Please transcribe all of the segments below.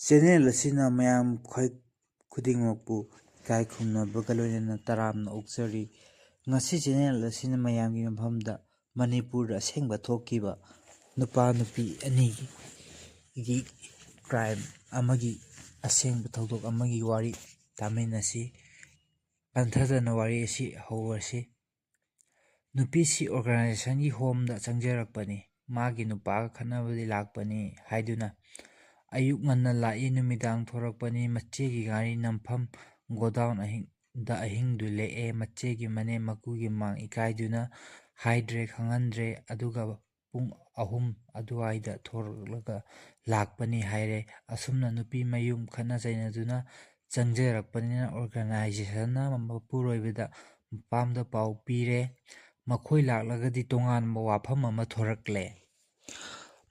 Channel ꯑꯁꯤꯅ ꯃꯌꯥꯝ ꯈꯨꯗꯤꯡꯃꯛꯄꯨ ꯏꯀꯥꯏ ꯈꯨꯝꯅꯕꯒ ꯂꯣꯏꯅꯅ ꯇꯔꯥꯝꯅ ꯑꯣꯛꯆꯔꯤ꯫ ꯉꯁꯤ ꯆꯦꯅꯦꯜ ꯑꯁꯤꯅ ꯃꯌꯥꯝꯒꯤ ꯃꯐꯝꯗ ꯃꯅꯤꯄꯨꯔꯗ ꯑꯁꯦꯡꯕ ꯊꯣꯛꯈꯤꯕ ꯅꯨꯄꯥ ꯅꯨꯄꯤ ꯑꯅꯤꯒꯤ ꯀ꯭ꯔꯥꯏꯝ ꯑꯃꯒꯤ ꯑꯁꯦꯡꯕ ꯊꯧꯗꯣꯛ ꯑꯃꯒꯤ ꯋꯥꯔꯤ ꯇꯥꯃꯤꯟꯅꯁꯤ꯫ ꯄꯟꯊꯗꯅ ꯋꯥꯔꯤ ꯑꯁꯤ ꯍꯧꯔꯁꯤ꯫ ꯅꯨꯄꯤꯁꯤ ꯑꯣꯔꯒꯅꯥꯏꯖꯦꯁꯟꯒꯤ ꯍꯣꯝꯗ ꯆꯪꯖꯔꯛꯄꯅꯤ꯫ ꯃꯥꯒꯤ ꯅꯨꯄꯥꯒ ꯈꯠꯅꯕꯗꯤ ꯂꯥꯛꯄꯅꯤ ꯍꯥꯏꯗꯨꯅ ꯑꯌꯨꯛ ꯉꯟꯅ ꯂꯥꯛꯏ, ꯅꯨꯃꯤꯗꯥꯡ ꯊꯣꯔꯛꯄꯅꯤ꯫ ꯃꯆꯦꯒꯤ ꯒꯥꯔꯤ ꯅꯝꯐꯝ ꯒꯣꯗꯥꯎꯟ ꯑꯍꯤꯡꯗꯨ ꯂꯦꯛꯑꯦ꯫ ꯃꯆꯦꯒꯤ ꯃꯅꯦꯝ ꯃꯀꯨꯒꯤ ꯃꯥꯡ ꯏꯀꯥꯏꯗꯨꯅ ꯍꯥꯏꯗ꯭ꯔꯦ ꯈꯪꯍꯟꯗ꯭ꯔꯦ, ꯑꯗꯨꯒ ꯄꯨꯡ 3 ꯑꯗꯨꯋꯥꯏꯗ ꯊꯣꯔꯛꯂꯒ ꯂꯥꯛꯄꯅꯤ ꯍꯥꯏꯔꯦ꯫ ꯑꯁꯨꯝꯅ ꯅꯨꯄꯤ ꯃꯌꯨꯝ ꯈꯠꯅ ꯆꯩꯅꯗꯨꯅ ꯆꯪꯖꯔꯛꯄꯅꯤꯅ ꯑꯣꯔꯒꯅꯥꯏꯖꯦꯁꯟꯅ ꯃꯄꯨꯔꯣꯏꯕꯗ ꯃꯄꯥꯝꯗ ꯄꯥꯎ ꯄꯤꯔꯦ꯫ ꯃꯈꯣꯏ ꯂꯥꯛꯂꯒꯗꯤ ꯇꯣꯉꯥꯟꯕ ꯋꯥꯐꯝ ꯑꯃ ꯊꯣꯔꯛꯂꯦ꯫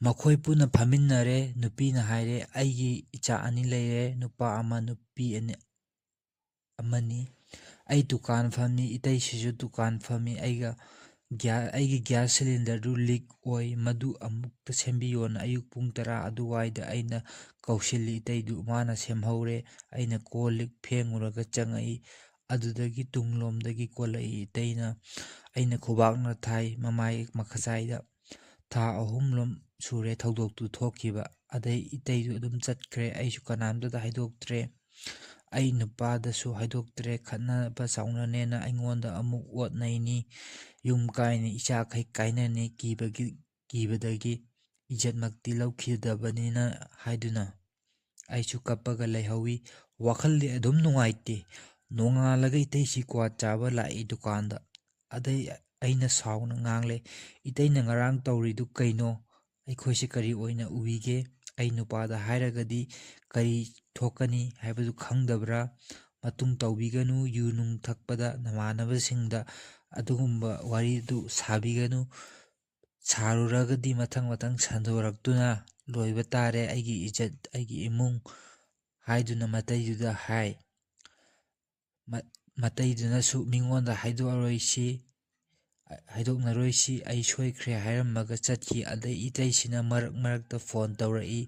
ꯃꯈꯣꯏ ꯄꯨꯟꯅ ꯐꯝꯃꯤꯟꯅꯔꯦ꯫ ꯅꯨꯄꯤꯅ ꯍꯥꯏꯔꯦ, ꯑꯩꯒꯤ ꯏꯆꯥ 2 ꯂꯩꯔꯦ, ꯅꯨꯄꯥ ꯑꯃ ꯅꯨꯄꯤ ꯑꯃꯅꯤ꯫ ꯑꯩ ꯗꯨꯀꯥꯟ ꯐꯝꯃꯤ, ꯏꯇꯩꯁꯤꯁꯨ ꯗꯨꯀꯥꯟ ꯐꯝꯃꯤ꯫ ꯑꯩꯒꯤ ꯒ꯭ꯌꯥꯁ ꯁꯤꯂꯤꯟꯗꯔꯗꯨ ꯂꯤꯛ ꯑꯣꯏ, ꯃꯗꯨ ꯑꯃꯨꯛꯇ ꯁꯦꯝꯕꯤꯌꯣꯅ ꯑꯌꯨꯛ ꯄꯨꯡ 10 ꯑꯗꯨꯋꯥꯏꯗ ꯑꯩꯅ ꯀꯧꯁꯤꯜꯂꯤ ꯏꯇꯩꯗꯨ꯫ ꯃꯥꯅ ꯁꯦꯝꯍꯧꯔꯦ꯫ ꯑꯩꯅ ꯀꯣꯜ ꯂꯤꯛ ꯐꯦꯡꯉꯨꯔꯒ ꯆꯪꯉꯛꯏ꯫ ꯑꯗꯨꯗꯒꯤ ꯇꯨꯡꯂꯣꯝꯗꯒꯤ ꯀꯣꯜꯂꯛꯏ ꯏꯇꯩꯅ꯫ ꯑꯩꯅ ꯈꯨꯕꯥꯛꯅ ꯊꯥꯏ ꯃꯃꯥꯏ ꯃꯈꯖꯥꯏꯗ꯫ ꯊꯥ 3 ꯁꯨꯔꯦ ꯊꯧꯗꯣꯛꯇꯨ ꯊꯣꯛꯈꯤꯕ꯫ ꯑꯗꯩ ꯏꯇꯩꯗꯨ ꯑꯗꯨꯝ ꯆꯠꯈ꯭ꯔꯦ꯫ ꯑꯩꯁꯨ ꯀꯅꯥꯝꯇꯗ ꯍꯥꯏꯗꯣꯛꯇ꯭ꯔꯦ, ꯑꯩ ꯅꯨꯄꯥꯗꯁꯨ ꯍꯥꯏꯗꯣꯛꯇ꯭ꯔꯦ꯫ ꯈꯠꯅꯕ ꯆꯥꯎꯅꯅꯦꯅ ꯑꯩꯉꯣꯟꯗ ꯑꯃꯨꯛ ꯑꯣꯠꯅꯩꯅꯤ, ꯌꯨꯝ ꯀꯥꯏꯅꯤ, ꯏꯆꯥꯈꯩ ꯀꯥꯏꯅꯅꯤ ꯀꯤꯕꯗꯒꯤ ꯏꯖꯠꯃꯛꯇꯤ ꯂꯧꯈꯤꯗꯕꯅꯤꯅ ꯍꯥꯏꯗꯨꯅ ꯑꯩꯁꯨ ꯀꯞꯄꯒ ꯂꯩꯍꯧꯏ꯫ ꯋꯥꯈꯜꯗꯤ ꯑꯗꯨꯝ ꯅꯨꯡꯉꯥꯏꯇꯦ꯫ ꯅꯣꯡꯉꯥꯜꯂꯒ ꯏꯇꯩꯁꯤ ꯀ꯭ꯋꯥ ꯆꯥꯕ ꯂꯥꯛꯏ ꯗꯨꯀꯥꯟꯗ꯫ ꯑꯗꯩ ꯑꯩꯅ ꯁꯥꯎꯅ ꯉꯥꯡꯂꯦ, ꯏꯇꯩꯅ ꯉꯔꯥꯡ ꯇꯧꯔꯤꯗꯨ ꯀꯩꯅꯣ? ꯑꯩꯈꯣꯏꯁꯦ ꯀꯔꯤ ꯑꯣꯏꯅ ꯎꯕꯤꯒꯦ? ꯑꯩ ꯅꯨꯄꯥꯗ ꯍꯥꯏꯔꯒꯗꯤ ꯀꯔꯤ ꯊꯣꯛꯀꯅꯤ ꯍꯥꯏꯕꯗꯨ ꯈꯪꯗꯕ꯭ꯔꯥ? ꯃꯇꯨꯡ ꯇꯧꯕꯤꯒꯅꯨ, ꯌꯨ ꯅꯨꯡ ꯊꯛꯄꯗ ꯅꯃꯥꯟꯅꯕꯁꯤꯡꯗ ꯑꯗꯨꯒꯨꯝꯕ ꯋꯥꯔꯤꯗꯨ ꯁꯥꯕꯤꯒꯅꯨ꯫ ꯁꯥꯔꯨꯔꯒꯗꯤ ꯃꯊꯪ ꯁꯟꯗꯣꯔꯛꯇꯨꯅ ꯂꯣꯏꯕ ꯇꯥꯔꯦ ꯑꯩꯒꯤ ꯏꯖꯠ, ꯑꯩꯒꯤ ꯏꯃꯨꯡ ꯍꯥꯏꯗꯨꯅ ꯃꯇꯩꯗꯨꯗ ꯍꯥꯏ꯫ ꯃꯇꯩꯗꯨꯅꯁꯨ ꯃꯤꯉꯣꯟꯗ ꯍꯥꯏꯗꯣꯛꯅꯔꯣꯏꯁꯤ, ꯑꯩ ꯁꯣꯏꯈ꯭ꯔꯦ ꯍꯥꯏꯔꯝꯃꯒ ꯆꯠꯈꯤ꯫ ꯑꯗꯩ ꯏꯇꯩꯁꯤꯅ ꯃꯔꯛꯇ ꯐꯣꯟ ꯇꯧꯔꯛꯏ꯫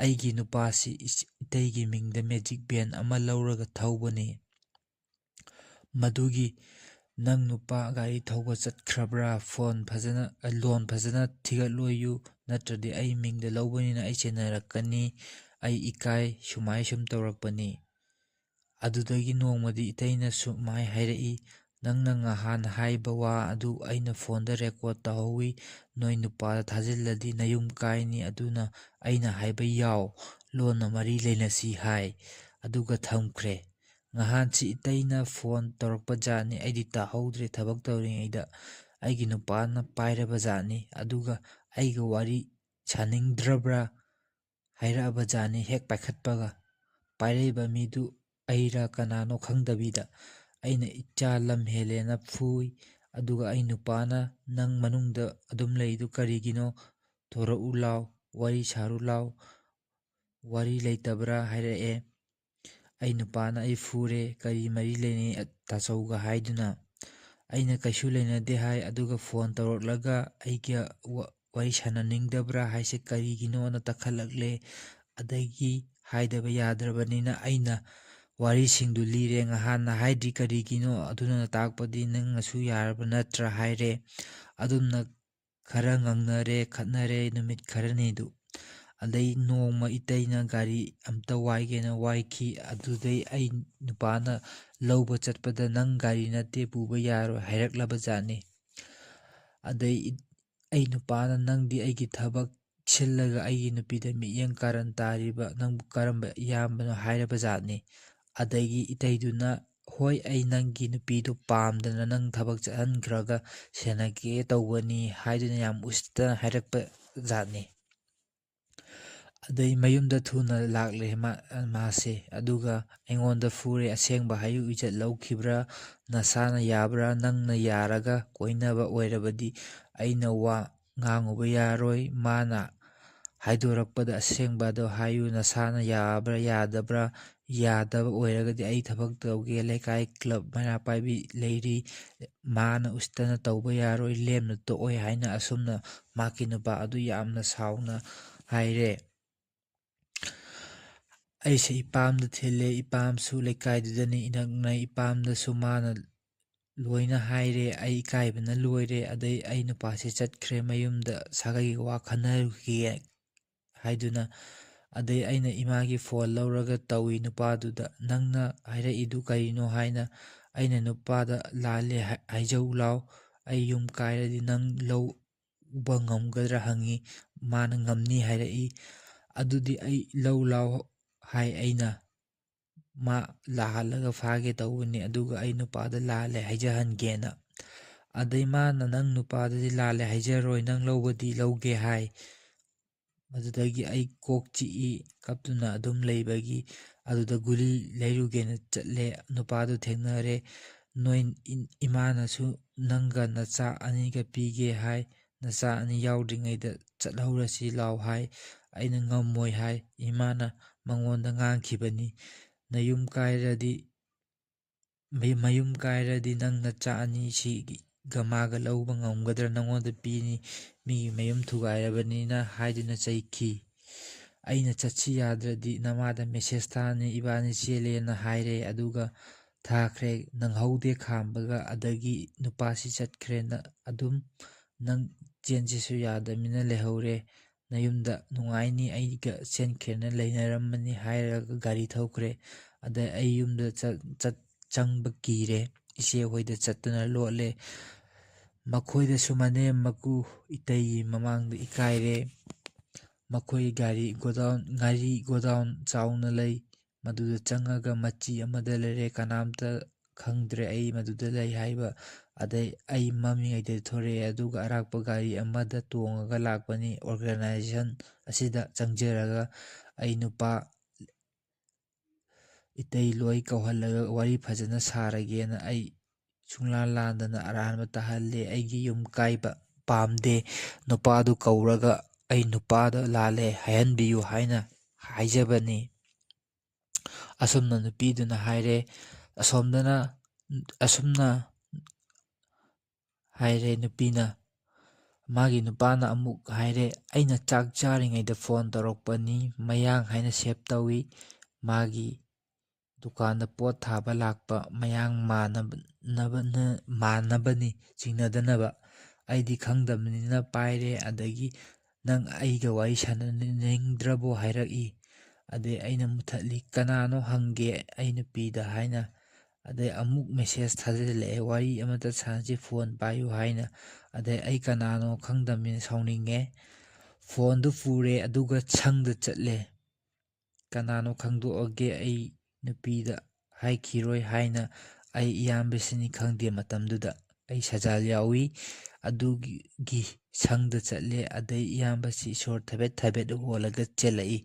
ꯑꯩꯒꯤ ꯅꯨꯄꯥꯁꯤ ꯏꯇꯩꯒꯤ ꯃꯤꯡꯗ ꯃꯦꯖꯤꯛ ꯚꯦꯟ ꯑꯃ ꯂꯧꯔꯒ ꯊꯧꯕꯅꯤ, ꯃꯗꯨꯒꯤ ꯅꯪ ꯅꯨꯄꯥ ꯒꯥꯔꯤ ꯊꯧꯕ ꯆꯠꯈ꯭ꯔꯕ꯭ꯔꯥ? ꯂꯣꯟ ꯐꯖꯅ ꯊꯤꯒꯠꯂꯣꯌꯨ, ꯅꯠꯇ꯭ꯔꯗꯤ ꯑꯩ ꯃꯤꯡꯗ ꯂꯧꯕꯅꯤꯅ ꯑꯩ ꯆꯦꯟꯅꯔꯛꯀꯅꯤ, ꯑꯩ ꯏꯀꯥꯏ, ꯁꯨꯝ ꯇꯧꯔꯛꯄꯅꯤ꯫ ꯑꯗꯨꯗꯒꯤ ꯅꯣꯡꯃꯗꯤ ꯏꯇꯩꯅ ꯁꯨꯃꯥꯏ ꯍꯥꯏꯔꯛꯏ, ꯅꯪꯅ ꯉꯍꯥꯟ ꯍꯥꯏꯕ ꯋꯥ ꯑꯗꯨ ꯑꯩꯅ ꯐꯣꯟꯗ ꯔꯦꯀꯣꯔꯠ ꯇꯧꯍꯧꯏ, ꯅꯣꯏ ꯅꯨꯄꯥꯗ ꯊꯥꯖꯤꯜꯂꯗꯤ ꯅꯌꯨꯝ ꯀꯥꯏꯅꯤ, ꯑꯗꯨꯅ ꯑꯩꯅ ꯍꯥꯏꯕ ꯌꯥꯎ, ꯂꯣꯟꯅ ꯃꯔꯤ ꯂꯩꯅꯁꯤ ꯍꯥꯏ, ꯑꯗꯨꯒ ꯊꯝꯈ꯭ꯔꯦ꯫ ꯉꯍꯥꯟꯁꯤ ꯏꯇꯩꯅ ꯐꯣꯟ ꯇꯧꯔꯛꯄꯖꯥꯠꯅꯤ, ꯑꯩꯗꯤ ꯇꯥꯍꯧꯗ꯭ꯔꯦ, ꯊꯕꯛ ꯇꯧꯔꯤꯉꯩꯗ꯫ ꯑꯩꯒꯤ ꯅꯨꯄꯥꯅ ꯄꯥꯏꯔꯕꯖꯥꯠꯅꯤ, ꯑꯗꯨꯒ ꯑꯩꯒ ꯋꯥꯔꯤ ꯁꯥꯅꯤꯡꯗ꯭ꯔꯕ꯭ꯔꯥ ꯍꯥꯏꯔꯛꯑꯕꯖꯥꯠꯅꯤ ꯍꯦꯛ ꯄꯥꯏꯈꯠꯄꯒ꯫ ꯄꯥꯏꯔꯛꯏꯕ ꯃꯤꯗꯨ ꯑꯩꯔꯥ ꯀꯅꯥꯅꯣ ꯈꯪꯗꯕꯤꯗ ꯑꯩꯅ ꯏꯆꯥ ꯂꯝ ꯍꯦꯜꯂꯦꯅ ꯐꯨꯏ꯫ ꯑꯗꯨꯒ ꯑꯩ ꯅꯨꯄꯥꯅ, ꯅꯪ ꯃꯅꯨꯡꯗ ꯑꯗꯨꯝ ꯂꯩꯗꯨ ꯀꯔꯤꯒꯤꯅꯣ? ꯊꯣꯔꯛꯎ ꯂꯥꯎ, ꯋꯥꯔꯤ ꯁꯥꯔꯨ ꯂꯥꯎ, ꯋꯥꯔꯤ ꯂꯩꯇꯕ꯭ꯔꯥ ꯍꯥꯏꯔꯛꯑꯦ꯫ ꯑꯩ ꯅꯨꯄꯥꯅ ꯑꯩ ꯐꯨꯔꯦ, ꯀꯔꯤ ꯃꯔꯤ ꯂꯩꯅꯩ ꯇꯥꯆꯧꯒ ꯍꯥꯏꯗꯨꯅ꯫ ꯑꯩꯅ ꯀꯩꯁꯨ ꯂꯩꯅꯗꯦ ꯍꯥꯏ꯫ ꯑꯗꯨꯒ ꯐꯣꯟ ꯇꯧꯔꯛꯂꯒ ꯑꯩꯒ ꯋꯥꯔꯤ ꯁꯥꯅꯅꯤꯡꯗꯕ꯭ꯔꯥ ꯍꯥꯏꯁꯦ ꯀꯔꯤꯒꯤꯅꯣꯅ ꯇꯛꯈꯠꯂꯛꯂꯦ꯫ ꯑꯗꯒꯤ ꯍꯥꯏꯗꯕ ꯌꯥꯗ꯭ꯔꯕꯅꯤꯅ ꯑꯩꯅ ꯋꯥꯔꯤꯁꯤꯡꯗꯨ ꯂꯤꯔꯦ꯫ ꯉꯍꯥꯟꯅ ꯍꯥꯏꯗ꯭ꯔꯤ ꯀꯔꯤꯒꯤꯅꯣ? ꯑꯗꯨꯅ ꯇꯥꯛꯄꯗꯤ ꯅꯪꯅꯁꯨ ꯌꯥꯔꯕ ꯅꯠꯇ꯭ꯔꯥ ꯍꯥꯏꯔꯦ꯫ ꯑꯗꯨꯝꯅ ꯈꯔ ꯉꯪꯅꯔꯦ, ꯈꯠꯅꯔꯦ ꯅꯨꯃꯤꯠ ꯈꯔꯅꯤꯗꯨ꯫ ꯑꯗꯩ ꯅꯣꯡꯃ ꯏꯇꯩꯅ ꯒꯥꯔꯤ ꯑꯝꯇ ꯋꯥꯏꯒꯦꯅ ꯋꯥꯏꯈꯤ꯫ ꯑꯗꯨꯗꯩ ꯑꯩ ꯅꯨꯄꯥꯅ ꯂꯧꯕ ꯆꯠꯄꯗ ꯅꯪ ꯒꯥꯔꯤ ꯅꯠꯇꯦ, ꯄꯨꯕ ꯌꯥꯔꯣꯏ ꯍꯥꯏꯔꯛꯂꯕꯖꯥꯠꯅꯤ꯫ ꯑꯗꯩ ꯑꯩ ꯅꯨꯄꯥꯅ, ꯅꯪꯗꯤ ꯑꯩꯒꯤ ꯊꯕꯛ ꯁꯤꯜꯂꯒ ꯑꯩꯒꯤ ꯅꯨꯄꯤꯗ ꯃꯤꯠꯌꯦꯡ ꯀꯥꯔꯟ ꯇꯥꯔꯤꯕ, ꯅꯪꯕꯨ ꯀꯔꯝꯕ ꯏꯌꯥꯝꯕꯅꯣ ꯍꯥꯏꯔꯕꯖꯥꯠꯅꯤ꯫ ꯑꯗꯒꯤ ꯏꯇꯩꯗꯨꯅ, ꯍꯣꯏ ꯑꯩ ꯅꯪꯒꯤ ꯅꯨꯄꯤꯗꯨ ꯄꯥꯝꯗꯅ ꯅꯪ ꯊꯕꯛ ꯆꯠꯍꯟꯈ꯭ꯔꯒ ꯁꯦꯟꯅꯒꯦ ꯇꯧꯕꯅꯤ ꯍꯥꯏꯗꯨꯅ ꯌꯥꯝ ꯎꯁꯤꯠꯇꯅ ꯍꯥꯏꯔꯛꯄꯖꯥꯠꯅꯤ꯫ ꯑꯗꯩ ꯃꯌꯨꯝꯗ ꯊꯨꯅ ꯂꯥꯛꯂꯦ ꯃꯥꯁꯦ, ꯑꯗꯨꯒ ꯑꯩꯉꯣꯟꯗ ꯐꯨꯔꯦ꯫ ꯑꯁꯦꯡꯕ ꯍꯥꯏꯌꯨ, ꯏꯖꯠ ꯂꯧꯈꯤꯕ꯭ꯔꯥ? ꯅꯁꯥꯅ ꯌꯥꯕ꯭ꯔꯥ? ꯅꯪꯅ ꯌꯥꯔꯒ ꯀꯣꯏꯅꯕ ꯑꯣꯏꯔꯕꯗꯤ ꯑꯩꯅ ꯋꯥ ꯉꯥꯡꯉꯨꯕ ꯌꯥꯔꯣꯏ꯫ ꯃꯥꯅ ꯍꯥꯏꯗꯣꯔꯛꯄꯗ ꯑꯁꯦꯡꯕꯗꯣ ꯍꯥꯏꯌꯨ, ꯅꯁꯥꯅ ꯌꯥꯕ꯭ꯔꯥ ꯌꯥꯗꯕ꯭ꯔꯥ? ꯌꯥꯗꯕ ꯑꯣꯏꯔꯒꯗꯤ ꯑꯩ ꯊꯕꯛ ꯇꯧꯒꯦ, ꯂꯩꯀꯥꯏ ꯀ꯭ꯂꯕ ꯃꯩꯔꯥ ꯄꯥꯏꯕꯤ ꯂꯩꯔꯤ, ꯃꯥꯅ ꯎꯁꯤꯠꯇꯅ ꯇꯧꯕ ꯌꯥꯔꯣꯏ, ꯂꯦꯝꯅ ꯇꯣꯛꯑꯣꯏ ꯍꯥꯏꯅ ꯑꯁꯨꯝꯅ ꯃꯍꯥꯛꯀꯤ ꯅꯨꯄꯥ ꯑꯗꯨ ꯌꯥꯝꯅ ꯁꯥꯎꯅ ꯍꯥꯏꯔꯦ꯫ ꯑꯩꯁꯦ ꯏꯄꯥꯝꯗ ꯊꯤꯜꯂꯦ, ꯏꯄꯥꯝꯁꯨ ꯂꯩꯀꯥꯏꯗꯨꯗꯅꯤ ꯏꯅꯛ ꯅꯛꯅꯩ, ꯏꯄꯥꯝꯗꯁꯨ ꯃꯥꯅ ꯂꯣꯏꯅ ꯍꯥꯏꯔꯦ, ꯑꯩ ꯏꯀꯥꯏꯕꯅ ꯂꯣꯏꯔꯦ꯫ ꯑꯗꯩ ꯑꯩ ꯅꯨꯄꯥꯁꯤ ꯆꯠꯈ꯭ꯔꯦ ꯃꯌꯨꯝꯗ ꯁꯥꯒꯩꯒꯤ ꯋꯥ ꯈꯟꯅꯔꯨꯈꯤꯒꯦ ꯍꯥꯏꯗꯨꯅ꯫ ꯑꯗꯩ ꯑꯩꯅ ꯏꯃꯥꯒꯤ ꯐꯣꯟ ꯂꯧꯔꯒ ꯇꯧꯏ ꯅꯨꯄꯥꯗꯨꯗ, ꯅꯪꯅ ꯍꯥꯏꯔꯛꯏꯗꯨ ꯀꯔꯤꯅꯣ ꯍꯥꯏꯅ ꯑꯩꯅ ꯅꯨꯄꯥꯗ ꯂꯥꯜꯂꯦ ꯍꯥꯏꯖꯧ ꯂꯥꯎ, ꯑꯩ ꯌꯨꯝ ꯀꯥꯏꯔꯗꯤ ꯅꯪ ꯂꯧꯕ ꯉꯝꯒꯗ꯭ꯔꯥ ꯍꯪꯉꯤ꯫ ꯃꯥꯅ ꯉꯝꯅꯤ ꯍꯥꯏꯔꯛꯏ꯫ ꯑꯗꯨꯗꯤ ꯑꯩ ꯂꯧ ꯂꯥꯎ ꯍꯥꯏ ꯑꯩꯅ, ꯃꯥ ꯂꯥꯍꯜꯂꯒ ꯐꯥꯒꯦ ꯇꯧꯕꯅꯤ, ꯑꯗꯨꯒ ꯑꯩ ꯅꯨꯄꯥꯗ ꯂꯥꯜꯂꯦ ꯍꯥꯏꯖꯍꯟꯒꯦꯅ꯫ ꯑꯗꯩ ꯃꯥꯅ ꯅꯪ ꯅꯨꯄꯥꯗꯗꯤ ꯂꯥꯜꯂꯦ ꯍꯥꯏꯖꯔꯣꯏ, ꯅꯪ ꯂꯧꯕꯗꯤ ꯂꯧꯒꯦ ꯍꯥꯏ꯫ ꯑꯗꯨꯗꯒꯤ ꯑꯩ ꯀꯣꯛ ꯆꯤꯛꯏ, ꯀꯞꯇꯨꯅ ꯑꯗꯨꯝ ꯂꯩꯕꯒꯤ꯫ ꯑꯗꯨꯗ ꯒꯨꯂꯤ ꯂꯩꯔꯨꯒꯦꯅ ꯆꯠꯂꯦ, ꯅꯨꯄꯥꯗꯨ ꯊꯦꯡꯅꯔꯦ꯫ ꯅꯣꯏ ꯏꯃꯥꯅꯁꯨ ꯅꯪꯒ ꯅꯆꯥ ꯑꯅꯤꯒ ꯄꯤꯒꯦ ꯍꯥꯏ, ꯅꯆꯥ ꯑꯅꯤ ꯌꯥꯎꯗ꯭ꯔꯤꯉꯩꯗ ꯆꯠꯍꯧꯔꯁꯤ ꯂꯥꯎ ꯍꯥꯏ꯫ ꯑꯩꯅ ꯉꯝꯃꯣꯏ ꯍꯥꯏ꯫ ꯏꯃꯥꯅ ꯃꯉꯣꯟꯗ ꯉꯥꯡꯈꯤꯕꯅꯤ, ꯃꯌꯨꯝ ꯀꯥꯏꯔꯗꯤ ꯅꯪ ꯅꯆꯥ ꯑꯅꯤꯁꯤꯒ ꯃꯥꯒ ꯂꯧꯕ ꯉꯝꯒꯗ꯭ꯔꯥ, ꯅꯪꯉꯣꯟꯗ ꯄꯤꯅꯤ, ꯃꯤꯒꯤ ꯃꯌꯨꯝ ꯊꯨꯒꯥꯏꯔꯕꯅꯤꯅ ꯍꯥꯏꯗꯨꯅ ꯆꯩꯈꯤ꯫ ꯑꯩꯅ ꯆꯠꯁꯤ ꯌꯥꯗ꯭ꯔꯗꯤ ꯅꯃꯥꯗ ꯃꯦꯁꯦꯖ ꯊꯥꯅꯤ, ꯏꯕꯥꯅꯤ ꯆꯦꯜꯂꯦꯅ ꯍꯥꯏꯔꯦ꯫ ꯑꯗꯨꯒ ꯊꯥꯈ꯭ꯔꯦ, ꯅꯪꯍꯧꯗꯦ ꯈꯥꯝꯕꯒ꯫ ꯑꯗꯒꯤ ꯅꯨꯄꯥꯁꯤ ꯆꯠꯈ꯭ꯔꯦ, ꯑꯗꯨꯝ ꯅꯪ ꯆꯦꯟꯁꯤꯁꯨ ꯌꯥꯗꯕꯅꯤꯅ ꯂꯩꯍꯧꯔꯦ, ꯅꯌꯨꯝꯗ ꯅꯨꯡꯉꯥꯏꯅꯤ, ꯑꯩꯒ ꯆꯦꯟꯈ꯭ꯔꯦꯅ ꯂꯩꯅꯔꯝꯃꯅꯤ ꯍꯥꯏꯔꯒ ꯒꯥꯔꯤ ꯊꯧꯈ꯭ꯔꯦ꯫ ꯑꯗꯩ ꯑꯩ ꯌꯨꯝꯗ ꯆꯪꯕ ꯀꯤꯔꯦ, ꯏꯆꯦꯍꯣꯏꯗ ꯆꯠꯇꯨꯅ ꯂꯣꯠꯂꯦ꯫ ꯃꯈꯣꯏꯗꯁꯨ ꯃꯅꯦꯝ ꯃꯀꯨ ꯏꯇꯩꯒꯤ ꯃꯃꯥꯡꯗ ꯏꯀꯥꯏꯔꯦ꯫ ꯃꯈꯣꯏ ꯉꯥꯔꯤ ꯒꯣꯗꯥꯎꯟ ꯆꯥꯎꯅ ꯂꯩ, ꯃꯗꯨꯗ ꯆꯪꯉꯒ ꯃꯆꯤ ꯑꯃꯗ ꯂꯩꯔꯦ, ꯀꯅꯥꯝꯇ ꯈꯪꯗ꯭ꯔꯦ ꯑꯩ ꯃꯗꯨꯗ ꯂꯩ ꯍꯥꯏꯕ꯫ ꯑꯗꯩ ꯑꯩ ꯃꯝꯃꯤꯉꯩꯗ ꯊꯣꯔꯛꯑꯦ, ꯑꯗꯨꯒ ꯑꯔꯥꯛꯄ ꯒꯥꯔꯤ ꯑꯃꯗ ꯇꯣꯡꯉꯒ ꯂꯥꯛꯄꯅꯤ꯫ ꯑꯣꯔꯒꯅꯥꯏꯖꯦꯁꯟ ꯑꯁꯤꯗ ꯆꯪꯖꯔꯒ ꯑꯩ ꯅꯨꯄꯥ ꯏꯇꯩ ꯂꯣꯏ ꯀꯧꯍꯜꯂꯒ ꯋꯥꯔꯤ ꯐꯖꯅ ꯁꯥꯔꯒꯦꯅ ꯑꯩ ꯁꯨꯡꯂꯥꯟ ꯂꯥꯟꯗꯅ ꯑꯔꯥꯟꯕ ꯇꯥꯍꯜꯂꯦ꯫ ꯑꯩꯒꯤ ꯌꯨꯝ ꯀꯥꯏꯕ ꯄꯥꯝꯗꯦ, ꯅꯨꯄꯥꯗꯨ ꯀꯧꯔꯒ ꯑꯩ ꯅꯨꯄꯥꯗ ꯂꯥꯜꯂꯦ ꯍꯥꯏꯍꯟꯕꯤꯌꯨ ꯍꯥꯏꯅ ꯍꯥꯏꯖꯕꯅꯤ꯫ ꯑꯁꯨꯝꯅ ꯅꯨꯄꯤꯗꯨꯅ ꯍꯥꯏꯔꯦ꯫ ꯑꯁꯨꯝꯅ ꯍꯥꯏꯔꯦ ꯅꯨꯄꯤꯅ꯫ ꯃꯥꯒꯤ ꯅꯨꯄꯥꯅ ꯑꯃꯨꯛ ꯍꯥꯏꯔꯦ, ꯑꯩꯅ ꯆꯥꯛ ꯆꯥꯔꯤꯉꯩꯗ ꯐꯣꯟ ꯇꯧꯔꯛꯄꯅꯤ, ꯃꯌꯥꯡ ꯍꯥꯏꯅ ꯁꯦꯞ ꯇꯧꯏ, ꯃꯥꯒꯤ ꯗꯨꯀꯥꯟꯗ ꯄꯣꯠ ꯊꯥꯕ ꯂꯥꯛꯄ ꯃꯌꯥꯡ ꯃꯥꯟꯅꯕꯅꯤ, ꯆꯤꯡꯅꯗꯅꯕ꯫ ꯑꯩꯗꯤ ꯈꯪꯗꯕꯅꯤꯅ ꯄꯥꯏꯔꯦ꯫ ꯑꯗꯒꯤ ꯅꯪ ꯑꯩꯒ ꯋꯥꯔꯤ ꯁꯥꯟꯅꯅꯤꯡꯗ꯭ꯔꯕꯣ ꯍꯥꯏꯔꯛꯏ꯫ ꯑꯗꯩ ꯑꯩꯅ ꯃꯨꯊꯠꯂꯤ, ꯀꯅꯥꯅꯣ ꯍꯪꯒꯦ ꯑꯩ ꯅꯨꯄꯤꯗ ꯍꯥꯏꯅ꯫ ꯑꯗꯩ ꯑꯃꯨꯛ ꯃꯦꯁꯦꯖ ꯊꯥꯖꯤꯜꯂꯛꯑꯦ, ꯋꯥꯔꯤ ꯑꯃꯇ ꯁꯥꯟꯅꯁꯤ, ꯐꯣꯟ ꯄꯥꯏꯌꯨ ꯍꯥꯏꯅ꯫ ꯑꯗꯩ ꯑꯩ ꯀꯅꯥꯅꯣ ꯈꯪꯗꯕꯅꯤꯅ ꯁꯥꯎꯅꯤꯡꯉꯦ, ꯐꯣꯟꯗꯨ ꯄꯨꯔꯦ, ꯑꯗꯨꯒ ꯁꯪꯗ ꯆꯠꯂꯦ꯫ ꯀꯅꯥꯅꯣ ꯈꯪꯗꯣꯛꯑꯒꯦ ꯑꯩ ꯅꯨꯄꯤꯗ ꯍꯥꯏꯈꯤꯔꯣꯏ ꯍꯥꯏꯅ ꯑꯩ ꯏꯌꯥꯝꯕꯁꯤꯅꯤ ꯈꯪꯗꯦ, ꯃꯇꯝꯗꯨꯗ ꯑꯩ ꯁꯖꯥꯜ ꯌꯥꯎꯏ, ꯑꯗꯨꯒꯤ ꯁꯪꯗ ꯆꯠꯂꯦ꯫ ꯑꯗꯩ ꯏꯌꯥꯝꯕꯁꯤ ꯏꯁꯣꯔ ꯊꯥꯕꯦꯠ ꯍꯣꯜꯂꯒ ꯆꯦꯜꯂꯛꯏ꯫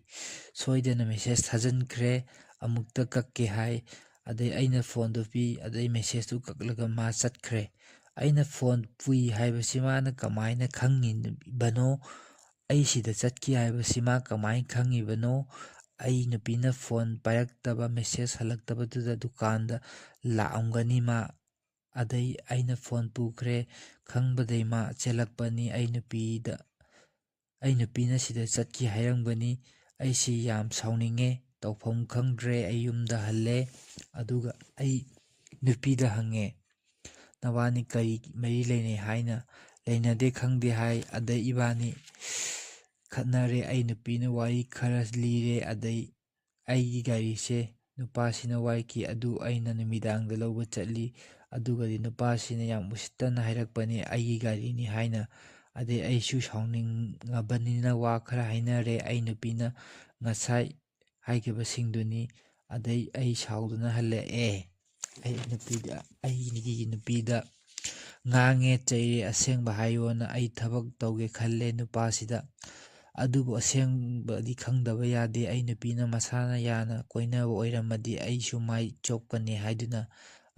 ꯁꯣꯏꯗꯅ ꯃꯦꯁꯦꯖ ꯊꯥꯖꯤꯟꯈ꯭ꯔꯦ, ꯑꯃꯨꯛꯇ ꯀꯛꯀꯦ ꯍꯥꯏ꯫ ꯑꯗꯩ ꯑꯩꯅ ꯐꯣꯟꯗꯨ ꯄꯤ, ꯑꯗꯩ ꯃꯦꯁꯦꯖꯇꯨ ꯀꯛꯂꯒ ꯃꯥ ꯆꯠꯈ꯭ꯔꯦ꯫ ꯑꯩꯅ ꯐꯣꯟ ꯄꯨꯏ ꯍꯥꯏꯕꯁꯤ ꯃꯥꯅ ꯀꯃꯥꯏꯅ ꯈꯪꯉꯤꯕꯅꯣ? ꯑꯩ ꯁꯤꯗ ꯆꯠꯈꯤ ꯍꯥꯏꯕꯁꯤ ꯃꯥ ꯀꯃꯥꯏꯅ ꯈꯪꯉꯤꯕꯅꯣ? ꯑꯩ ꯅꯨꯄꯤꯅ ꯐꯣꯟ ꯄꯥꯏꯔꯛꯇꯕ, ꯃꯦꯁꯦꯖ ꯍꯜꯂꯛꯇꯕꯗꯨꯗ ꯗꯨꯀꯥꯟꯗ ꯂꯥꯛꯑꯝꯒꯅꯤ ꯃꯥ꯫ ꯑꯗꯩ ꯑꯩꯅ ꯐꯣꯟ ꯄꯨꯈ꯭ꯔꯦ ꯈꯪꯕꯗꯩ ꯃꯥ ꯆꯦꯜꯂꯛꯄꯅꯤ꯫ ꯑꯩ ꯅꯨꯄꯤꯅ ꯁꯤꯗ ꯆꯠꯈꯤ ꯍꯥꯏꯔꯝꯒꯅꯤ꯫ ꯑꯩꯁꯤ ꯌꯥꯝ ꯁꯥꯎꯅꯤꯡꯉꯦ, ꯇꯧꯐꯝ ꯈꯪꯗ꯭ꯔꯦ꯫ ꯑꯩ ꯌꯨꯝꯗ ꯍꯜꯂꯦ, ꯑꯗꯨꯒ ꯑꯩ ꯅꯨꯄꯤꯗ ꯍꯪꯉꯦ, ꯅꯕꯥꯅꯤ ꯀꯔꯤ ꯃꯔꯤ ꯂꯩꯅꯩ ꯍꯥꯏꯅ꯫ ꯂꯩꯅꯗꯦ, ꯈꯪꯗꯦ ꯍꯥꯏ꯫ ꯑꯗꯩ ꯏꯕꯥꯅꯤ ꯈꯠꯅꯔꯦ, ꯑꯩ ꯅꯨꯄꯤꯅ ꯋꯥꯔꯤ ꯈꯔ ꯂꯤꯔꯦ꯫ ꯑꯗꯩ ꯑꯩꯒꯤ ꯒꯥꯔꯤꯁꯦ ꯅꯨꯄꯥꯁꯤꯅ ꯋꯥꯏꯈꯤ, ꯑꯗꯨ ꯑꯩꯅ ꯅꯨꯃꯤꯗꯥꯡꯗ ꯂꯧꯕ ꯆꯠꯂꯤ꯫ ꯑꯗꯨꯒꯗꯤ ꯅꯨꯄꯥꯁꯤꯅ ꯌꯥꯝ ꯎꯁꯤꯠꯇꯅ ꯍꯥꯏꯔꯛꯄꯅꯤ, ꯑꯩꯒꯤ ꯒꯥꯔꯤꯅꯤ ꯍꯥꯏꯅ꯫ ꯑꯗꯩ ꯑꯩꯁꯨ ꯁꯥꯎꯅꯤꯡꯉꯕꯅꯤꯅ ꯋꯥ ꯈꯔ ꯍꯥꯏꯅꯔꯦ, ꯑꯩ ꯅꯨꯄꯤꯅ ꯉꯁꯥꯏ ꯍꯥꯏꯈꯤꯕꯁꯤꯡꯗꯨꯅꯤ꯫ ꯑꯗꯩ ꯑꯩ ꯁꯥꯎꯗꯨꯅ ꯍꯜꯂꯛꯑꯦ꯫ ꯑꯩꯒꯤ ꯅꯨꯄꯤꯗ ꯉꯥꯡꯉꯦ, ꯆꯩꯔꯦ, ꯑꯁꯦꯡꯕ ꯍꯥꯏꯌꯣꯅ꯫ ꯑꯩ ꯊꯕꯛ ꯇꯧꯒꯦ ꯈꯜꯂꯦ ꯅꯨꯄꯥꯁꯤꯗ, ꯑꯗꯨꯕꯨ ꯑꯁꯦꯡꯕꯗꯤ ꯈꯪꯗꯕ ꯌꯥꯗꯦ꯫ ꯑꯩ ꯅꯨꯄꯤꯅ ꯃꯁꯥꯅ ꯌꯥꯅ ꯀꯣꯏꯅꯕ ꯑꯣꯏꯔꯝꯃꯗꯤ ꯑꯩꯁꯨ ꯃꯥꯏ ꯆꯣꯞꯀꯅꯤ ꯍꯥꯏꯗꯨꯅ꯫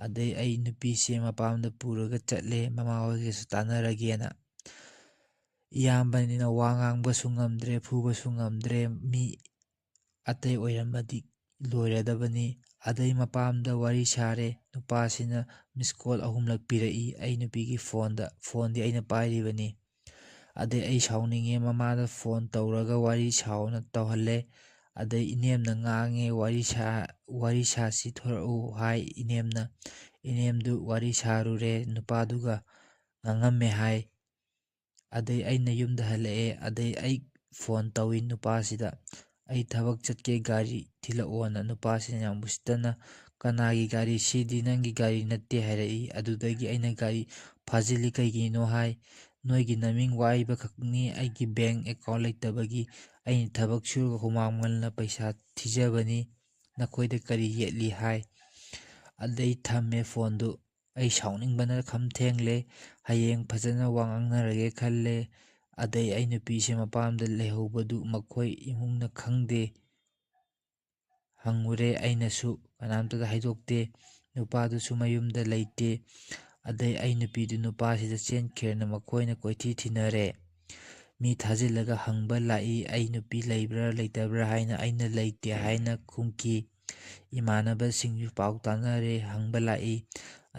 ꯑꯗꯩ ꯑꯩ ꯅꯨꯄꯤꯁꯦ ꯃꯄꯥꯝꯗ ꯄꯨꯔꯒ ꯆꯠꯂꯦ, ꯃꯃꯥꯍꯣꯏꯒꯁꯨ ꯇꯥꯟꯅꯔꯒꯦꯅ꯫ ꯏꯌꯥꯝꯕꯅꯤꯅ ꯋꯥ ꯉꯥꯡꯕꯁꯨ ꯉꯝꯗ꯭ꯔꯦ, ꯐꯨꯕꯁꯨ ꯉꯝꯗ꯭ꯔꯦ, ꯃꯤ ꯑꯇꯩ ꯑꯣꯏꯔꯝꯃꯗꯤ ꯂꯣꯏꯔꯗꯕꯅꯤ꯫ ꯑꯗꯩ ꯃꯄꯥꯝꯗ ꯋꯥꯔꯤ ꯁꯥꯔꯦ, ꯅꯨꯄꯥꯁꯤꯅ ꯃꯤꯁꯀꯣꯜ 3ꯂꯛ ꯄꯤꯔꯛꯏ ꯑꯩ ꯅꯨꯄꯤꯒꯤ ꯐꯣꯟꯗ, ꯐꯣꯟꯗꯤ ꯑꯩꯅ ꯄꯥꯏꯔꯤꯕꯅꯤ꯫ ꯑꯗꯩ ꯑꯩ ꯁꯥꯎꯅꯤꯡꯉꯦ, ꯃꯃꯥꯗ ꯐꯣꯟ ꯇꯧꯔꯒ ꯋꯥꯔꯤ ꯁꯥꯎꯅ ꯇꯧꯍꯜꯂꯦ꯫ ꯑꯗꯩ ꯏꯅꯦꯝꯅ ꯉꯥꯡꯉꯦ, ꯋꯥꯔꯤ ꯁꯥꯁꯤ ꯊꯣꯔꯛꯎ ꯍꯥꯏ ꯏꯅꯦꯝꯅ꯫ ꯏꯅꯦꯝꯗꯨ ꯋꯥꯔꯤ ꯁꯥꯔꯨꯔꯦ, ꯅꯨꯄꯥꯗꯨꯒ ꯉꯥꯡꯉꯝꯃꯦ ꯍꯥꯏ꯫ ꯑꯗꯩ ꯑꯩꯅ ꯌꯨꯝꯗ ꯍꯜꯂꯛꯑꯦ꯫ ꯑꯗꯩ ꯑꯩ ꯐꯣꯟ ꯇꯧꯏ ꯅꯨꯄꯥꯁꯤꯗ, ꯑꯩ ꯊꯕꯛ ꯆꯠꯀꯦ ꯒꯥꯔꯤ ꯊꯤꯜꯂꯛꯑꯣꯅ꯫ ꯅꯨꯄꯥꯁꯤꯅ ꯌꯥꯝ ꯎꯁꯤꯠꯇꯅ ꯀꯅꯥꯒꯤ ꯒꯥꯔꯤ, ꯁꯤꯗꯤ ꯅꯪꯒꯤ ꯒꯥꯔꯤ ꯅꯠꯇꯦ ꯍꯥꯏꯔꯛꯏ꯫ ꯑꯗꯨꯗꯒꯤ ꯑꯩꯅ ꯒꯥꯔꯤ ꯐꯥꯖꯤꯜꯂꯤ ꯀꯩꯒꯤꯅꯣ ꯍꯥꯏ꯫ ꯅꯣꯏꯒꯤ ꯅꯃꯤꯡ ꯋꯥꯏꯕ ꯈꯛꯅꯤ, ꯑꯩꯒꯤ ꯕꯦꯡ ꯑꯦꯀꯥꯎꯟ ꯂꯩꯇꯕꯒꯤ ꯑꯩꯅ ꯊꯕꯛ ꯁꯨꯔꯒ ꯍꯨꯃꯥꯡ ꯃꯟꯅ ꯄꯩꯁꯥ ꯊꯤꯖꯕꯅꯤ, ꯅꯈꯣꯏꯗ ꯀꯔꯤ ꯌꯦꯠꯂꯤ ꯍꯥꯏ꯫ ꯑꯗꯩ ꯊꯝꯃꯦ ꯐꯣꯟꯗꯨ꯫ ꯑꯩ ꯁꯥꯎꯅꯤꯡꯕꯅ ꯈꯝ ꯊꯦꯡꯂꯦ꯫ ꯍꯌꯦꯡ ꯐꯖꯅ ꯋꯥ ꯉꯥꯡꯅꯔꯒꯦ ꯈꯜꯂꯦ꯫ ꯑꯗꯩ ꯑꯩ ꯅꯨꯄꯤꯁꯦ ꯃꯄꯥꯝꯗ ꯂꯩꯍꯧꯕꯗꯨ ꯃꯈꯣꯏ ꯏꯃꯨꯡꯅ ꯈꯪꯗꯦ ꯍꯪꯉꯨꯔꯦ, ꯑꯩꯅꯁꯨ ꯀꯅꯥꯝꯇꯗ ꯍꯥꯏꯗꯣꯛꯇꯦ꯫ ꯅꯨꯄꯥꯗꯨꯁꯨ ꯃꯌꯨꯝꯗ ꯂꯩꯇꯦ꯫ ꯑꯗꯩ ꯑꯩ ꯅꯨꯄꯤꯗꯨ ꯅꯨꯄꯥꯁꯤꯗ ꯆꯦꯟꯈ꯭ꯔꯦꯅ ꯃꯈꯣꯏꯅ ꯀꯣꯏꯊꯤ ꯊꯤꯅꯔꯦ꯫ ꯃꯤ ꯊꯥꯖꯤꯜꯂꯒ ꯍꯪꯕ ꯂꯥꯛꯏ ꯑꯩ ꯅꯨꯄꯤ ꯂꯩꯕ꯭ꯔꯥ ꯂꯩꯇꯕ꯭ꯔꯥ ꯍꯥꯏꯅ꯫ ꯑꯩꯅ ꯂꯩꯇꯦ ꯍꯥꯏꯅ ꯈꯨꯝꯈꯤ꯫ ꯏꯃꯥꯟꯅꯕꯁꯤꯡꯁꯨ ꯄꯥꯎ ꯇꯥꯟꯅꯔꯦ, ꯍꯪꯕ ꯂꯥꯛꯏ꯫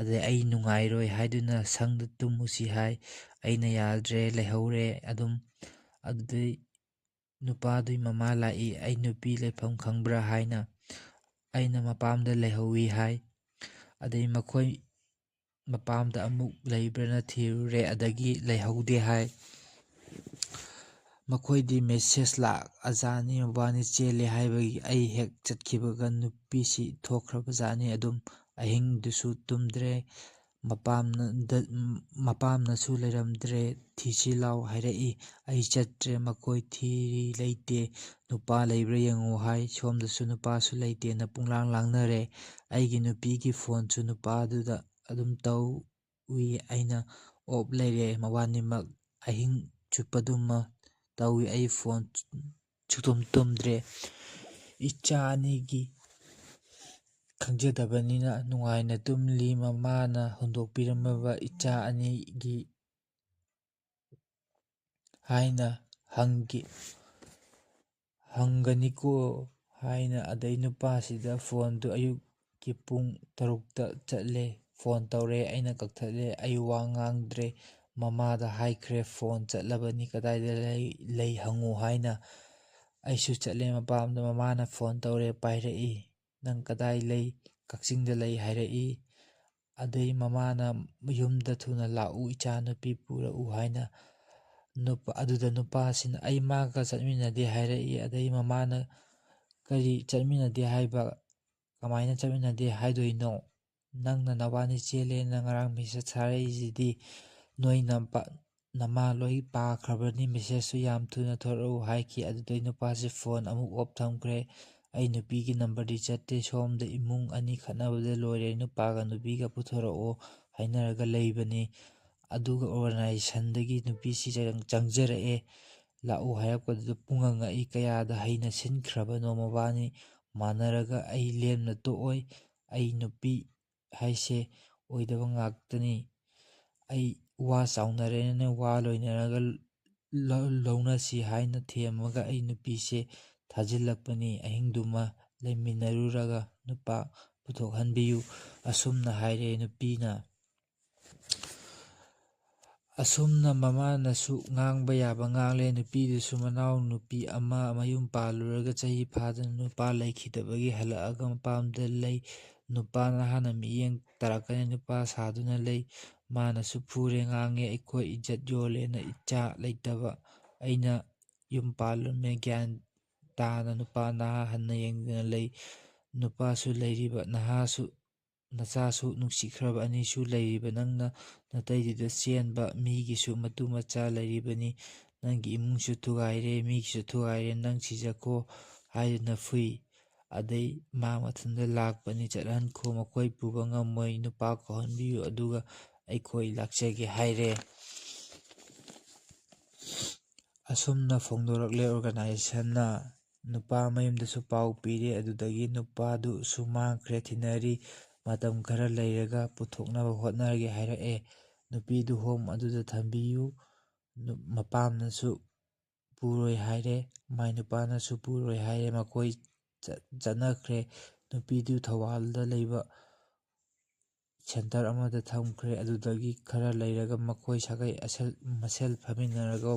ꯑꯗꯩ ꯑꯩ ꯅꯨꯡꯉꯥꯏꯔꯣꯏ ꯍꯥꯏꯗꯨꯅ ꯁꯪꯗ ꯇꯨꯝꯃꯨꯁꯤ ꯍꯥꯏ꯫ ꯑꯩꯅ ꯌꯥꯗ꯭ꯔꯦ, ꯂꯩꯍꯧꯔꯦ ꯑꯗꯨꯝ꯫ ꯑꯗꯨꯗꯩ ꯅꯨꯄꯥꯗꯨꯒꯤ ꯃꯃꯥ ꯂꯥꯛꯏ, ꯑꯩ ꯅꯨꯄꯤ ꯂꯩꯐꯝ ꯈꯪꯕ꯭ꯔꯥ ꯍꯥꯏꯅ꯫ ꯑꯩꯅ ꯃꯄꯥꯝꯗ ꯂꯩꯍꯧꯏ ꯍꯥꯏ꯫ ꯑꯗꯩ ꯃꯈꯣꯏ ꯃꯄꯥꯝꯗ ꯑꯃꯨꯛ ꯂꯩꯕ꯭ꯔꯅ ꯊꯤꯔꯨꯔꯦ, ꯑꯗꯒꯤ ꯂꯩꯍꯧꯗꯦ ꯍꯥꯏ꯫ ꯃꯈꯣꯏꯗꯤ ꯃꯦꯁꯦꯖ ꯂꯥꯛꯑꯖꯥꯠꯅꯤ ꯃꯕꯥꯅꯤ ꯆꯦꯜꯂꯦ ꯍꯥꯏꯕꯒꯤ꯫ ꯑꯩ ꯍꯦꯛ ꯆꯠꯈꯤꯕꯒ ꯅꯨꯄꯤꯁꯤ ꯊꯣꯛꯈ꯭ꯔꯕꯖꯥꯠꯅꯤ ꯑꯗꯨꯝ꯫ ꯑꯍꯤꯡꯗꯨꯁꯨ ꯇꯨꯝꯗ꯭ꯔꯦ꯫ ꯃꯄꯥꯝꯅꯁꯨ ꯂꯩꯔꯝꯗ꯭ꯔꯦ, ꯊꯤꯁꯤ ꯂꯥꯎ ꯍꯥꯏꯔꯛꯏ꯫ ꯑꯩ ꯆꯠꯇ꯭ꯔꯦ, ꯃꯈꯣꯏ ꯊꯤꯔꯤ ꯂꯩꯇꯦ, ꯅꯨꯄꯥ ꯂꯩꯕ꯭ꯔꯥ ꯌꯦꯡꯉꯨ ꯍꯥꯏ꯫ ꯁꯣꯝꯗꯁꯨ ꯅꯨꯄꯥꯁꯨ ꯂꯩꯇꯦꯅ ꯄꯨꯡꯂꯥꯡ ꯂꯥꯡꯅꯔꯦ꯫ ꯑꯩꯒꯤ ꯅꯨꯄꯤꯒꯤ ꯐꯣꯟꯁꯨ ꯅꯨꯄꯥꯗꯨꯗ ꯑꯗꯨꯝ ꯇꯧꯏ, ꯑꯩꯅ ꯑꯣꯐ ꯂꯩꯔꯦ꯫ ꯃꯕꯥꯅꯤꯃꯛ ꯑꯍꯤꯡ ꯆꯨꯞꯄꯗꯨꯃ ꯇꯧꯏ, ꯑꯩ ꯐꯣꯟ ꯁꯨꯛꯇꯨꯝ ꯇꯨꯝꯗ꯭ꯔꯦ꯫ ꯏꯆꯥ ꯑꯅꯤꯒꯤ ꯈꯪꯖꯗꯕꯅꯤꯅ ꯅꯨꯡꯉꯥꯏꯅ ꯇꯨꯝꯂꯤ꯫ ꯃꯃꯥꯅ ꯍꯨꯟꯗꯣꯛꯄꯤꯔꯝꯃꯕ ꯏꯆꯥ ꯑꯅꯤꯒꯤ ꯍꯥꯏꯅ ꯍꯪꯒꯅꯤꯀꯣ ꯍꯥꯏꯅ꯫ ꯑꯗꯩ ꯅꯨꯄꯥꯁꯤꯗ ꯐꯣꯟꯗꯨ ꯑꯌꯨꯛꯀꯤ ꯄꯨꯡ 6ꯇ ꯆꯠꯂꯦ, ꯐꯣꯟ ꯇꯧꯔꯦ, ꯑꯩꯅ ꯀꯛꯊꯠꯂꯦ꯫ ꯑꯩ ꯋꯥ ꯉꯥꯡꯗ꯭ꯔꯦ꯫ ꯃꯃꯥꯗ ꯍꯥꯏꯈ꯭ꯔꯦ ꯐꯣꯟ ꯆꯠꯂꯕꯅꯤ, ꯀꯗꯥꯏꯗ ꯂꯩ ꯍꯪꯉꯨ ꯍꯥꯏꯅ꯫ ꯑꯩꯁꯨ ꯆꯠꯂꯦ ꯃꯄꯥꯝꯗ꯫ ꯃꯃꯥꯅ ꯐꯣꯟ ꯇꯧꯔꯦ, ꯄꯥꯏꯔꯛꯏ꯫ ꯅꯪ ꯀꯗꯥꯏ ꯂꯩ? ꯀꯛꯆꯤꯡꯗ ꯂꯩ ꯍꯥꯏꯔꯛꯏ꯫ ꯑꯗꯩ ꯃꯃꯥꯅ ꯌꯨꯝꯗ ꯊꯨꯅ ꯂꯥꯛꯎ, ꯏꯆꯥ ꯅꯨꯄꯤ ꯄꯨꯔꯛꯎ ꯍꯥꯏꯅ꯫ ꯑꯗꯨꯗ ꯅꯨꯄꯥꯁꯤꯅ ꯑꯩ ꯃꯥꯒ ꯆꯠꯃꯤꯟꯅꯗꯦ ꯍꯥꯏꯔꯛꯏ꯫ ꯑꯗꯩ ꯃꯃꯥꯅ ꯀꯔꯤ ꯆꯠꯃꯤꯟꯅꯗꯦ ꯍꯥꯏꯕ? ꯀꯃꯥꯏꯅ ꯆꯠꯃꯤꯟꯅꯗꯦ ꯍꯥꯏꯗꯣꯏꯅꯣ? ꯅꯪꯅ ꯅꯕꯥꯅꯤ ꯆꯦꯜꯂꯦꯅ ꯉꯔꯥꯡ ꯃꯦꯁꯦꯖ ꯊꯥꯔꯛꯏꯁꯤꯗꯤ ꯅꯣꯏ ꯅꯃꯥ ꯂꯣꯏ ꯄꯥꯈ꯭ꯔꯕꯅꯤ, ꯃꯦꯁꯦꯖꯁꯨ ꯌꯥꯝ ꯊꯨꯅ ꯊꯣꯔꯛꯎ ꯍꯥꯏꯈꯤ꯫ ꯑꯗꯨꯗꯩ ꯅꯨꯄꯥꯁꯤ ꯐꯣꯟ ꯑꯃꯨꯛ ꯑꯣꯐ ꯊꯝꯈ꯭ꯔꯦ꯫ ꯑꯩ ꯅꯨꯄꯤꯒꯤ ꯅꯝꯕꯔꯗꯤ ꯆꯠꯇꯦ꯫ ꯁꯣꯝꯗ ꯏꯃꯨꯡ ꯑꯅꯤ ꯈꯠꯅꯕꯗ ꯂꯣꯏꯔꯦ, ꯅꯨꯄꯥꯒ ꯅꯨꯄꯤꯒ ꯄꯨꯊꯣꯔꯛꯑꯣ ꯍꯥꯏꯅꯔꯒ ꯂꯩꯕꯅꯤ꯫ ꯑꯗꯨꯒ ꯑꯣꯔꯒꯅꯥꯏꯖꯦꯁꯟꯗꯒꯤ ꯅꯨꯄꯤꯁꯤ ꯆꯪꯖꯔꯛꯑꯦ꯫ ꯂꯥꯛꯎ ꯍꯥꯏꯔꯛꯄꯗꯨꯗ ꯄꯨꯡꯉꯛꯏ꯫ ꯀꯌꯥꯗ ꯍꯩꯅ ꯁꯤꯟꯈ꯭ꯔꯕꯅꯣ ꯃꯕꯥꯅꯤ ꯃꯥꯟꯅꯔꯒ꯫ ꯑꯩ ꯂꯦꯝꯅ ꯇꯣꯛꯑꯣꯏ꯫ ꯑꯩ ꯅꯨꯄꯤ ꯍꯥꯏꯁꯦ ꯑꯣꯏꯗꯕ ꯉꯥꯛꯇꯅꯤ꯫ ꯑꯩ ꯋꯥ ꯆꯥꯎꯅꯔꯦꯅ ꯋꯥ ꯂꯣꯏꯅꯔꯒ ꯂꯧꯅꯁꯤ ꯍꯥꯏꯅ ꯊꯦꯝꯃꯒ ꯑꯩ ꯅꯨꯄꯤꯁꯦ ꯊꯥꯖꯤꯜꯂꯛꯄꯅꯤ꯫ ꯑꯍꯤꯡꯗꯨꯃ ꯂꯩꯃꯤꯟꯅꯔꯨꯔꯒ ꯅꯨꯄꯥ ꯄꯨꯊꯣꯛꯍꯟꯕꯤꯌꯨ, ꯑꯁꯨꯝꯅ ꯍꯥꯏꯔꯦ ꯅꯨꯄꯤꯅ꯫ ꯑꯁꯨꯝꯅ ꯃꯃꯥꯅꯁꯨ ꯉꯥꯡꯕ ꯌꯥꯕ ꯉꯥꯡꯂꯦ꯫ ꯅꯨꯄꯤꯗꯨꯁꯨ ꯃꯅꯥꯎ ꯅꯨꯄꯤ ꯑꯃ ꯃꯌꯨꯝ ꯄꯥꯜꯂꯨꯔꯒ ꯆꯍꯤ ꯐꯥꯗꯅ ꯅꯨꯄꯥ ꯂꯩꯈꯤꯗꯕꯒꯤ ꯍꯜꯂꯛꯑꯒ ꯃꯄꯥꯝꯗ ꯂꯩ꯫ ꯅꯨꯄꯥꯅ ꯍꯥꯟꯅ ꯃꯤꯠꯌꯦꯡ ꯇꯥꯔꯛꯀꯅꯤ, ꯅꯨꯄꯥ ꯁꯥꯗꯨꯅ ꯂꯩ꯫ ꯃꯥꯅꯁꯨ ꯐꯨꯔꯦ, ꯉꯥꯡꯉꯦ, ꯑꯩꯈꯣꯏ ꯏज्ꯖꯠ ꯌꯣꯜꯂꯦꯅ꯫ ꯏꯆꯥ ꯂꯩꯇꯕ ꯑꯩꯅ ꯌꯨꯝ ꯄꯥꯜꯂꯝꯃꯦ, ꯒ꯭ꯌꯥꯟ ꯇꯥꯅ ꯅꯨꯄꯥ ꯅꯍꯥ ꯍꯟꯅ ꯌꯦꯡꯗꯅ ꯂꯩ꯫ ꯅꯨꯄꯥꯁꯨ ꯂꯩꯔꯤꯕ, ꯅꯆꯥꯁꯨ ꯅꯨꯡꯁꯤꯈ꯭ꯔꯕ ꯑꯅꯤꯁꯨ ꯂꯩꯔꯤꯕ, ꯅꯪꯅ ꯅꯇꯩꯗꯨꯗ ꯆꯦꯟꯕ ꯃꯤꯒꯤꯁꯨ ꯃꯇꯨ ꯃꯆꯥ ꯂꯩꯔꯤꯕꯅꯤ꯫ ꯅꯪꯒꯤ ꯏꯃꯨꯡꯁꯨ ꯊꯨꯒꯥꯏꯔꯦ, ꯃꯤꯒꯤꯁꯨ ꯊꯨꯒꯥꯏꯔꯦ, ꯅꯪ ꯁꯤꯖꯈꯣ ꯍꯥꯏꯗꯨꯅ ꯐꯨꯏ꯫ ꯑꯗꯩ ꯃꯥ ꯃꯊꯟꯇ ꯂꯥꯛꯄꯅꯤ, ꯆꯠꯍꯟꯈꯣ, ꯃꯈꯣꯏ ꯄꯨꯕ ꯉꯝꯃꯣꯏ, ꯅꯨꯄꯥ ꯀꯧꯍꯟꯕꯤꯌꯨ, ꯑꯗꯨꯒ ꯑꯩꯈꯣꯏ ꯂꯥꯛꯆꯒꯦ ꯍꯥꯏꯔꯦ꯫ ꯑꯁꯨꯝꯅ ꯐꯣꯡꯗꯣꯔꯛꯂꯦ ꯑꯣꯔꯒꯅꯥꯏꯖꯦꯁꯟꯅ꯫ ꯅꯨꯄꯥ ꯃꯌꯨꯝꯗꯁꯨ ꯄꯥꯎ ꯄꯤꯔꯦ꯫ ꯑꯗꯨꯗꯒꯤ ꯅꯨꯄꯥꯗꯨꯁꯨ ꯃꯥꯡꯈ꯭ꯔꯦ, ꯊꯤꯅꯔꯤ꯫ ꯃꯇꯝ ꯈꯔ ꯂꯩꯔꯒ ꯄꯨꯊꯣꯛꯅꯕ ꯍꯣꯠꯅꯔꯒꯦ ꯍꯥꯏꯔꯛꯑꯦ꯫ ꯅꯨꯄꯤꯗꯨ ꯍꯣꯝ ꯑꯗꯨꯗ ꯊꯝꯕꯤꯌꯨ, ꯃꯄꯥꯝꯅꯁꯨ ꯄꯨꯔꯣꯏ ꯍꯥꯏꯔꯦ, ꯃꯥꯏ ꯅꯨꯄꯥꯅꯁꯨ ꯄꯨꯔꯣꯏ ꯍꯥꯏꯔꯦ꯫ ꯃꯈꯣꯏ ꯆꯠꯅꯈ꯭ꯔꯦ꯫ ꯅꯨꯄꯤꯗꯨ ꯊꯧꯕꯥꯜꯗ ꯂꯩꯕ ꯁꯦꯟꯇꯔ ꯑꯃꯗ ꯊꯝꯈ꯭ꯔꯦ꯫ ꯑꯗꯨꯗꯒꯤ ꯈꯔ ꯂꯩꯔꯒ ꯃꯈꯣꯏ ꯁꯥꯒꯩ ꯃꯁꯦꯜ ꯐꯝꯃꯤꯟꯅꯔꯒ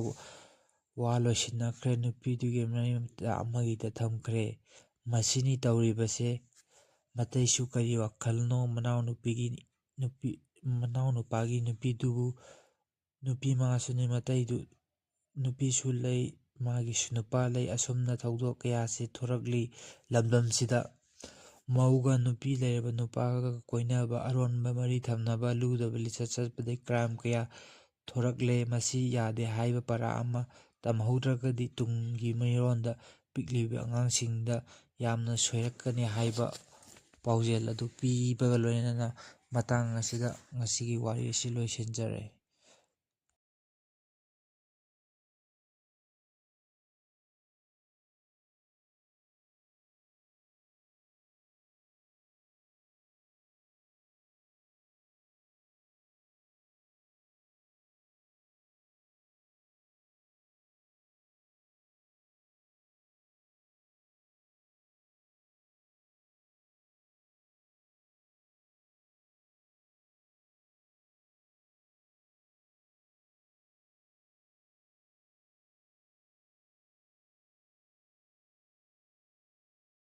ꯋꯥ ꯂꯣꯏꯁꯤꯟꯅꯈ꯭ꯔꯦ꯫ ꯅꯨꯄꯤꯗꯨꯒꯤ ꯃꯌꯨꯝꯗ ꯑꯃꯒꯤꯗ ꯊꯝꯈ꯭ꯔꯦ꯫ ꯃꯁꯤꯅꯤ ꯇꯧꯔꯤꯕꯁꯦ꯫ ꯃꯇꯩꯁꯨ ꯀꯔꯤ ꯋꯥꯈꯜꯅꯣ ꯃꯅꯥꯎꯅꯨꯄꯥꯒꯤ ꯅꯨꯄꯤꯗꯨꯕꯨ? ꯅꯨꯄꯤ ꯃꯉꯥꯁꯨꯅꯤ ꯃꯇꯩꯗꯨ, ꯅꯨꯄꯤꯁꯨ ꯂꯩ, ꯃꯥꯒꯤꯁꯨ ꯅꯨꯄꯥ ꯂꯩ꯫ ꯑꯁꯨꯝꯅ ꯊꯧꯗꯣꯛ ꯀꯌꯥꯁꯤ ꯊꯣꯔꯛꯂꯤ ꯂꯝꯗꯝꯁꯤꯗ꯫ ꯃꯧꯒ ꯅꯨꯄꯤ ꯂꯩꯔꯕ ꯅꯨꯄꯥꯒ ꯀꯣꯏꯅꯕ, ꯑꯔꯣꯟꯕ ꯃꯔꯤ ꯊꯝꯅꯕ, ꯂꯨꯗꯕ ꯂꯤꯆꯠ ꯆꯠꯄꯗꯒꯤ ꯀ꯭ꯔꯥꯏꯝ ꯀꯌꯥ ꯊꯣꯔꯛꯂꯦ꯫ ꯃꯁꯤ ꯌꯥꯗꯦ ꯍꯥꯏꯕ ꯄꯥꯔꯥ ꯑꯃ ꯇꯝꯍꯧꯗ꯭ꯔꯒꯗꯤ ꯇꯨꯡꯒꯤ ꯃꯤꯔꯣꯟꯗ ꯄꯤꯛꯂꯤꯕ ꯑꯉꯥꯡꯁꯤꯡꯗ ꯌꯥꯝꯅ ꯁꯣꯏꯔꯛꯀꯅꯤ ꯍꯥꯏꯕ ꯄꯥꯎꯖꯦꯜ ꯑꯗꯨ ꯄꯤꯕꯒ ꯂꯣꯏꯅꯅ ꯃꯇꯥꯡ ꯑꯁꯤꯗ ꯉꯁꯤꯒꯤ ꯋꯥꯔꯤ ꯑꯁꯤ ꯂꯣꯏꯁꯤꯟꯖꯔꯦ꯫